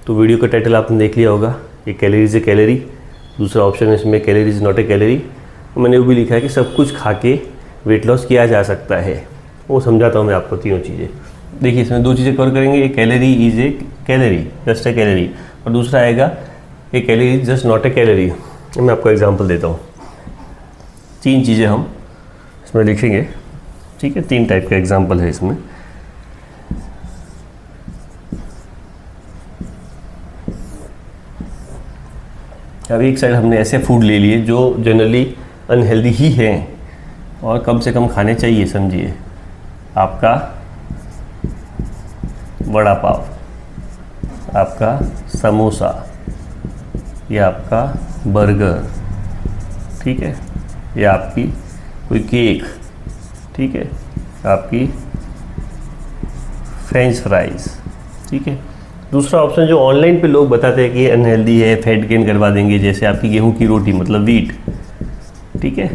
तो वीडियो का टाइटल आपने देख लिया होगा, ये कैलोरीज ए कैलोरी। दूसरा ऑप्शन है इसमें कैलोरीज नॉट ए कैलोरी। मैंने वो भी लिखा है कि सब कुछ खा के वेट लॉस किया जा सकता है। वो समझाता हूँ मैं आपको तीनों चीज़ें। देखिए इसमें दो चीज़ें कवर करेंगे, एक calorie is a calorie, just a calorie, और दूसरा आएगा a calorie is just not a calorie. मैं आपको एग्जांपल देता हूँ। तीन चीज़ें हम इसमें लिखेंगे, ठीक है। तीन टाइप का एग्जांपल है इसमें। अब एक साइड हमने ऐसे फूड ले लिए जो जनरली अनहेल्दी ही हैं और कम से कम खाने चाहिए। समझिए आपका वड़ा पाव, आपका समोसा, या आपका बर्गर, ठीक है, या आपकी कोई केक, ठीक है, आपकी फ्रेंच फ्राइज़, ठीक है। दूसरा ऑप्शन जो ऑनलाइन पे लोग बताते हैं कि ये अनहेल्दी है, फैट गेन करवा देंगे, जैसे आपकी गेहूं की रोटी मतलब वीट, ठीक है,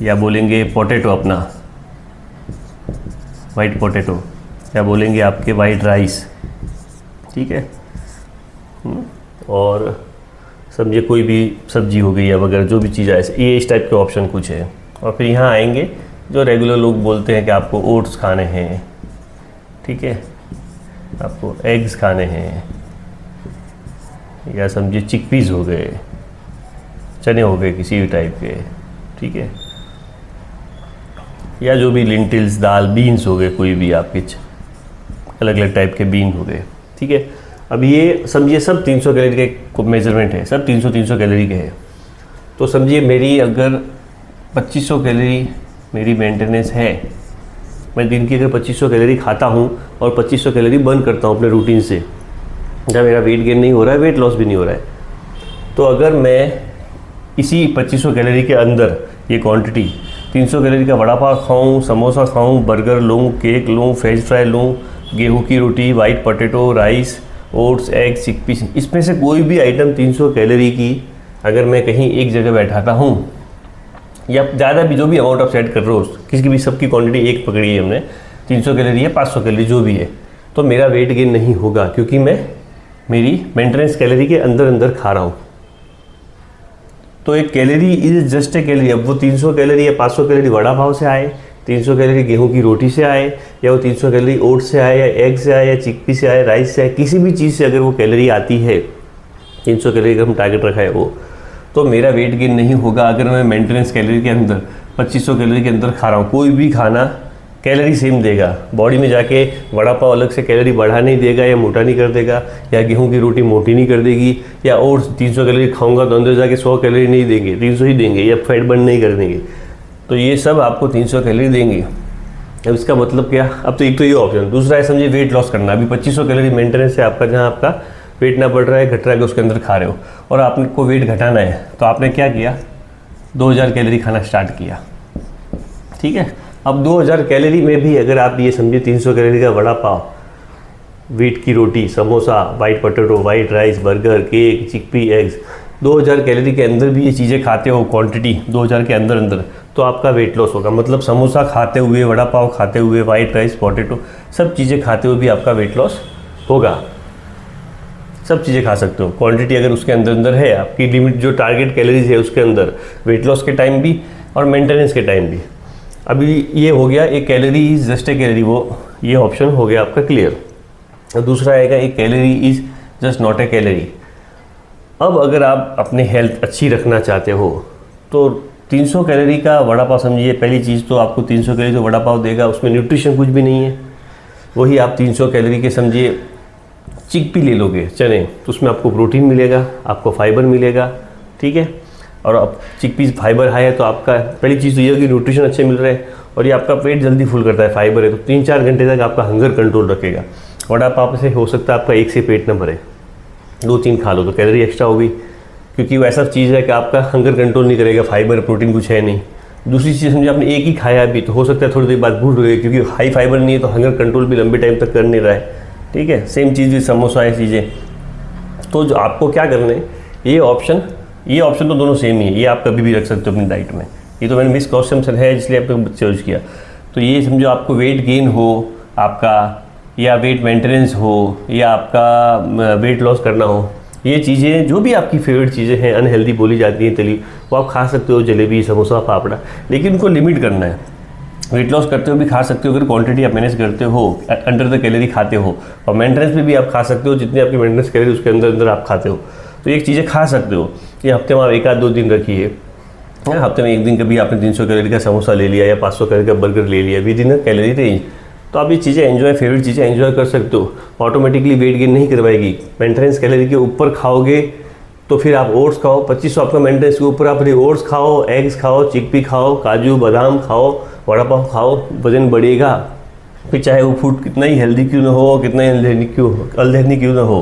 या बोलेंगे पोटैटो अपना वाइट पोटैटो, या बोलेंगे आपके वाइट राइस, ठीक है, और समझिए कोई भी सब्जी हो गई या वगैरह जो भी चीज़ है, ये इस टाइप के ऑप्शन कुछ है। और फिर यहाँ आएंगे जो रेगुलर लोग बोलते हैं कि आपको ओट्स खाने हैं, ठीक है, आपको एग्स खाने हैं, या समझिए चिकपीस हो गए, चने हो गए किसी भी टाइप के, ठीक है, या जो भी लिंटिल्स, दाल, बीन्स हो गए, कोई भी आपके अलग अलग टाइप के बीन हो गए, ठीक है। अब ये समझिए सब 300 कैलोरी के मेजरमेंट है, सब 300 कैलोरी के हैं। तो समझिए मेरी अगर 2500 कैलोरी मेरी मेंटेनेंस है, मैं दिन की अगर 2500 कैलोरी खाता हूँ और 2500 कैलोरी बर्न करता हूँ अपने रूटीन से, जब मेरा वेट गेन नहीं हो रहा है, वेट लॉस भी नहीं हो रहा है, तो अगर मैं इसी 2500 कैलोरी के अंदर ये क्वांटिटी 300 कैलोरी का वड़ा पाव खाऊँ, समोसा खाऊँ, बर्गर लूँ, केक लूँ, फ्रेंच फ्राई लूँ, गेहूँ की रोटी, white potato, rice, oats, egg, chickpeas, इसमें से कोई भी आइटम 300 कैलोरी की अगर मैं कहीं एक जगह बैठाता हूँ, या ज़्यादा भी जो भी अमाउंट ऑफ सेट कर रहे हो, किसी की भी सबकी क्वांटिटी एक पकड़ी है हमने, 300 कैलोरी है, 500 कैलोरी जो भी है, तो मेरा वेट गेन नहीं होगा, क्योंकि मैं मेरी मेंटेनेंस कैलोरी के अंदर अंदर खा रहा हूँ। तो एक calorie is just a calorie. अब वो 300 कैलोरी या 500 कैलोरी वड़ा पाव से आए, 300 कैलोरी गेहूं की रोटी से आए, या वो 300 कैलोरी ओट से आए, या एग से आए, या चिकपी से आए, राइस से आए, किसी भी चीज़ से अगर वो कैलोरी आती है, 300 कैलोरी का हम टारगेट रखा है वो, तो मेरा वेट गेन नहीं होगा अगर मैं मेंटेनेंस कैलोरी के अंदर 2500 कैलोरी के अंदर खा रहा हूँ। कोई भी खाना कैलोरी सेम देगा, बॉडी में जाके वड़ा पाव अलग से कैलोरी बढ़ा नहीं देगा या मोटा नहीं कर देगा, या गेहूं की रोटी मोटी नहीं कर देगी, या ओट्स 300 कैलोरी खाऊंगा तो अंदर जाके 100 कैलोरी नहीं देंगे, 300 ही देंगे, या फैट बर्न नहीं कर देंगे। तो ये सब आपको 300 कैलोरी देंगे। अब इसका मतलब क्या, अब तो एक तो ये ऑप्शन, दूसरा है समझिए वेट लॉस करना। अभी 2500 कैलोरी मेंटेनेंस है आपका, जहाँ आपका वेट ना बढ़ रहा है, घट रहा है, उसके अंदर खा रहे हो, और आपको वेट घटाना है, तो आपने क्या किया, 2000 कैलोरी खाना स्टार्ट किया, ठीक है। अब 2000 कैलोरी में भी अगर आप ये समझिए 300 कैलोरी का वड़ा पाव, वीट की रोटी, samosa, white potato, white rice, burger, cake, chickpea, eggs, 2000 calorie के अंदर भी ये चीज़ें खाते हो, क्वांटिटी 2000 के अंदर अंदर, तो आपका वेट लॉस होगा। मतलब समोसा खाते हुए, वड़ा पाव खाते हुए, वाइट राइस, पोटैटो, सब चीज़ें खाते हुए भी आपका वेट लॉस होगा। सब चीज़ें खा सकते हो, क्वांटिटी अगर उसके अंदर अंदर है, आपकी लिमिट जो टारगेट कैलोरीज है उसके अंदर, वेट लॉस के टाइम भी और मेंटेनेंस के टाइम भी। अभी ये हो गया एक calorie is just a calorie, वो ये ऑप्शन हो गया आपका क्लियर। और दूसरा आएगा एक calorie is just not a calorie. अब अगर आप अपनी हेल्थ अच्छी रखना चाहते हो तो 300 कैलोरी का वड़ा पाव समझिए, पहली चीज़ तो आपको 300 कैलोरी जो वड़ा पाव देगा उसमें न्यूट्रिशन कुछ भी नहीं है। वही आप 300 कैलोरी के समझिए चिकपी ले लोगे, चने, तो उसमें आपको प्रोटीन मिलेगा, आपको फाइबर मिलेगा, ठीक है। और अब चिकपीस फाइबर हाई है तो आपका पहली चीज़ तो ये होगी न्यूट्रिशन अच्छे मिल रहे हैं, और ये आपका पेट जल्दी फुल करता है, फाइबर है, तो 3-4 घंटे तक आपका हंगर कंट्रोल रखेगा। वड़ा पाव से हो सकता है आपका एक से पेट न भरे, 2-3 खा लो तो कैलोरी एक्स्ट्रा होगी, क्योंकि वो ऐसा चीज़ है कि आपका हंगर कंट्रोल नहीं करेगा, फाइबर प्रोटीन कुछ है नहीं। दूसरी चीज़ समझिए आपने एक ही खाया अभी, तो हो सकता है थोड़ी देर बाद भूल गए, क्योंकि हाई फाइबर नहीं है तो हंगर कंट्रोल भी लंबे टाइम तक कर नहीं रहा है, ठीक है। सेम चीज़ भी समोसा है चीज़ें। तो जो आपको क्या करना है, ये ऑप्शन तो दोनों सेम ही है, ये आप कभी भी रख सकते हो अपनी डाइट में। ये तो मैंने मिसकॉन्सेप्शन है इसलिए आपको चूज किया। तो ये समझो आपको वेट गेन हो आपका, या वेट मेंटेनेंस हो या आपका वेट लॉस करना हो, ये चीज़ें जो भी आपकी फेवरेट चीज़ें हैं अनहेल्दी बोली जाती हैं तली, वो आप खा सकते हो, जलेबी, समोसा, फाफड़ा, लेकिन उनको लिमिट करना है। वेट लॉस करते हो भी खा सकते हो अगर क्वांटिटी आप मैनेज करते हो, अंडर द कैलोरी खाते हो, और मेंटेनेंस में भी आप खा सकते हो जितनी आपकी मेंटेनेंस कैलोरी उसके अंदर अंदर आप खाते हो, तो ये चीज़ें खा सकते हो। ये हफ्ते में आप 1-2 दिन रखिए, हफ्ते में एक दिन कभी आपने 300 कैलोरी का समोसा ले लिया या 500 कैलोरी का बर्गर ले लिया, विद इन कैलोरी रेंज, तो आप ये चीज़ें एंजॉय, फेवरेट चीज़ें एंजॉय कर सकते हो। ऑटोमेटिकली वेट गेन नहीं करवाएगी। मेंटेनेंस कैलोरी के ऊपर खाओगे तो फिर आप ओट्स खाओ, 2500 आपका मेंटेनेंस के ऊपर आप ओट्स खाओ, एग्स खाओ, चिकपी खाओ, काजू बादाम खाओ, वड़ा पाव खाओ, वजन बढ़ेगा। फिर चाहे वो फूड कितना ही हेल्दी क्यों ना हो, कितना ही अनहेल्दी क्यों ना हो,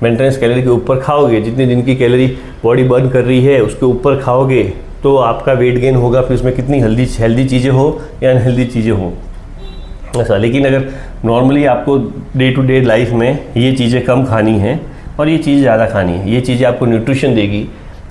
मेंटेनेंस कैलोरी के ऊपर खाओगे, जितने दिन की कैलोरी बॉडी बर्न कर रही है उसके ऊपर खाओगे तो आपका वेट गेन होगा। फिर उसमें कितनी हेल्दी चीज़ें हो या अनहेल्दी चीज़ें हो ऐसा। लेकिन अगर नॉर्मली आपको डे टू डे लाइफ में ये चीज़ें कम खानी है और ये चीज़ ज़्यादा खानी है, ये चीज़ें आपको न्यूट्रिशन देगी,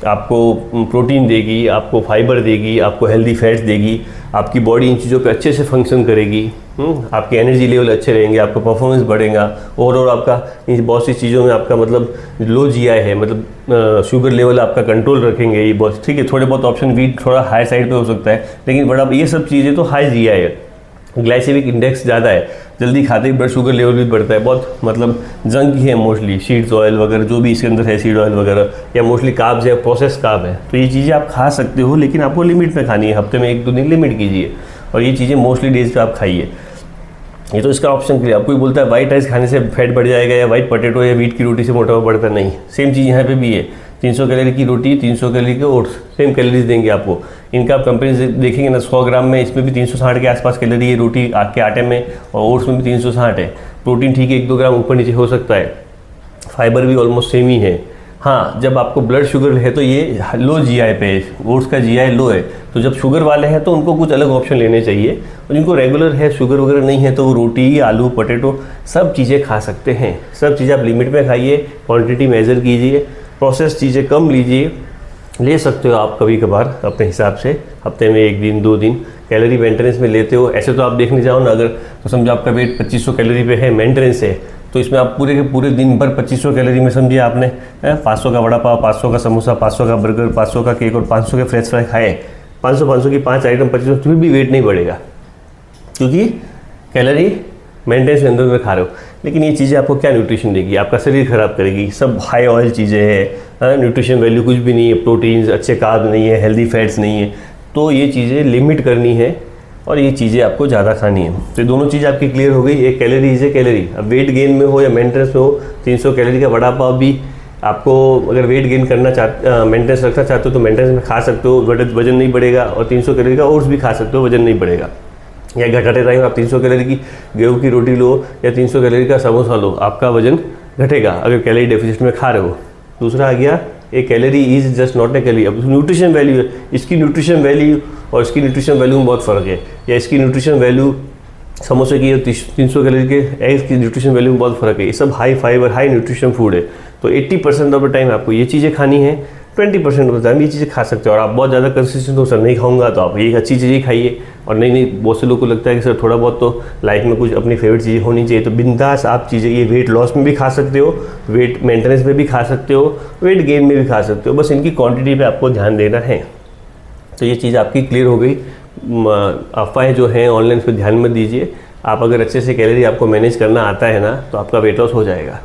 आपको प्रोटीन देगी, आपको फाइबर देगी, आपको हेल्दी फैट्स देगी, आपकी बॉडी इन चीज़ों पे अच्छे से फंक्शन करेगी, आपके एनर्जी लेवल अच्छे रहेंगे, आपका परफॉर्मेंस बढ़ेगा, और आपका इन बहुत सी चीज़ों में आपका मतलब लो जीआई है, मतलब शुगर लेवल आपका कंट्रोल रखेंगे। ये बहुत ठीक है, थोड़े बहुत ऑप्शन वीट थोड़ा हाई साइड पे हो सकता है, लेकिन बड़ा ये सब चीज़ें तो हाई जीआई है, ग्लाइसेमिक इंडेक्स ज़्यादा है, जल्दी खाते ही ब्लड शुगर लेवल भी बढ़ता है, बहुत मतलब जंक ही है मोस्टली, सीड्स ऑयल वगैरह जो भी इसके अंदर है, सीड ऑयल वगैरह, या मोस्टली कार्ब्स है, प्रोसेस कार्ब है। तो ये चीज़ें आप खा सकते हो, लेकिन आपको लिमिट में खानी है, हफ्ते में 1-2 दिन लिमिट कीजिए, और ये चीज़ें मोस्टली डेज पे आप खाइए। ये तो इसका ऑप्शन क्लियर। अब कोई बोलता है वाइट राइस खाने से फैट बढ़ जाएगा या वाइट पोटैटो या वीट की रोटी से मोटापा बढ़ता, नहीं, सेम चीज़ यहाँ पे भी है। 300 कैलोरी की रोटी, 300 कैलोरी के ओट्स, सेम कैलोरीज देंगे आपको। इनका आप कंपेरिजन देखेंगे ना, 100 ग्राम में इसमें भी 360 के आसपास कैलोरी है रोटी के आटे में, और ओट्स में भी 360 है। प्रोटीन ठीक है 1-2 ग्राम ऊपर नीचे हो सकता है, फाइबर भी ऑलमोस्ट सेम ही है। हाँ, जब आपको ब्लड शुगर है तो ये लो जीआई पे, ओट्स का जीआई लो है, तो जब शुगर वाले हैं तो उनको कुछ अलग ऑप्शन लेने चाहिए, और जिनको रेगुलर है, शुगर वगैरह नहीं है, तो वो रोटी, आलू, पोटैटो सब चीज़ें खा सकते हैं। सब चीज़ें आप लिमिट में खाइए, क्वांटिटी मेजर कीजिए, प्रोसेस चीज़ें कम लीजिए, ले सकते हो आप कभी कभार अपने हिसाब से, हफ्ते में 1 दिन 2 दिन कैलोरी मेंटेनेंस में लेते हो। ऐसे तो आप देखने जाओ ना, अगर तो समझो आपका वेट 2500 कैलोरी पे है, मेंटेनेंस है, तो इसमें आप पूरे के पूरे दिन भर 2500 कैलोरी में समझिए आपने 500 का वड़ा पाव, 500 का समोसा, 500 का बर्गर, 500 का केक और 500 के फ्रेंच फ्राई खाए, 500 की 5 आइटम 2500, फिर भी वेट नहीं बढ़ेगा, क्योंकि कैलोरी मेंटेनेंस के अंदर में खा रहे हो। लेकिन ये चीज़ें आपको क्या न्यूट्रिशन देगी, आपका शरीर ख़राब करेगी। सब हाई ऑयल चीज़ें हैं, न्यूट्रिशन वैल्यू कुछ भी नहीं है, प्रोटीन्स, अच्छे कार्ब नहीं है, हेल्दी फैट्स नहीं है, तो ये चीज़ें लिमिट करनी है और ये चीज़ें आपको ज़्यादा खानी है। तो दोनों चीज़ आपकी क्लियर हो गई। एक कैलोरी इज ए कैलोरी। अब वेट गेन में हो या मेंटेनेंस में हो, 300 कैलोरी का वड़ा पाव भी आपको अगर वेट गेन करना मेंटेनेंस रखना चाहते हो तो मेंटेनेंस में खा सकते हो, वजन नहीं बढ़ेगा, और 300 कैलोरी का ओट्स भी खा सकते हो, वजन नहीं बढ़ेगा। या घटाते टाइम आप 300 कैलोरी की गेहूं की रोटी लो या 300 कैलोरी का समोसा लो, आपका वजन घटेगा अगर कैलोरी डेफिसिट में खा रहे हो। दूसरा आ गया, एक calorie is just not a calorie. अब न्यूट्रिशन वैल्यू है, इसकी न्यूट्रिशन वैल्यू और इसकी न्यूट्रिशन वैल्यू में बहुत फ़र्क है, या इसकी न्यूट्रिशन वैल्यू समोसे की 300 कैलोरी के एग्स की न्यूट्रिशन वैल्यू में बहुत फ़र्क है। ये सब high fibre, high nutrition food है, तो 80% ऑफ द टाइम आपको ये चीज़ें खानी है, 20% ऑफ द टाइम ये चीज़ें खा सकते हो। और आप बहुत ज़्यादा कंसिस्टेंट हो, सर नहीं खाऊंगा, तो आप ये अच्छी चीज़ें खाइए। और नहीं, बहुत से लोगों को लगता है कि सर थोड़ा बहुत तो लाइफ में कुछ अपनी फेवरेट चीज़ें होनी चाहिए, तो बिंदास आप चीज़ें ये वेट लॉस में भी खा सकते हो, वेट मेंटेनेंस में भी खा सकते हो, वेट गेन में भी खा सकते हो, बस इनकी क्वांटिटी पे आपको ध्यान देना है। तो ये चीज़ आपकी क्लियर हो गई। अफवाहें जो हैं ऑनलाइन, पे ध्यान मत दीजिए। आप अगर अच्छे से कैलोरी आपको मैनेज करना आता है ना, तो आपका वेट लॉस हो जाएगा।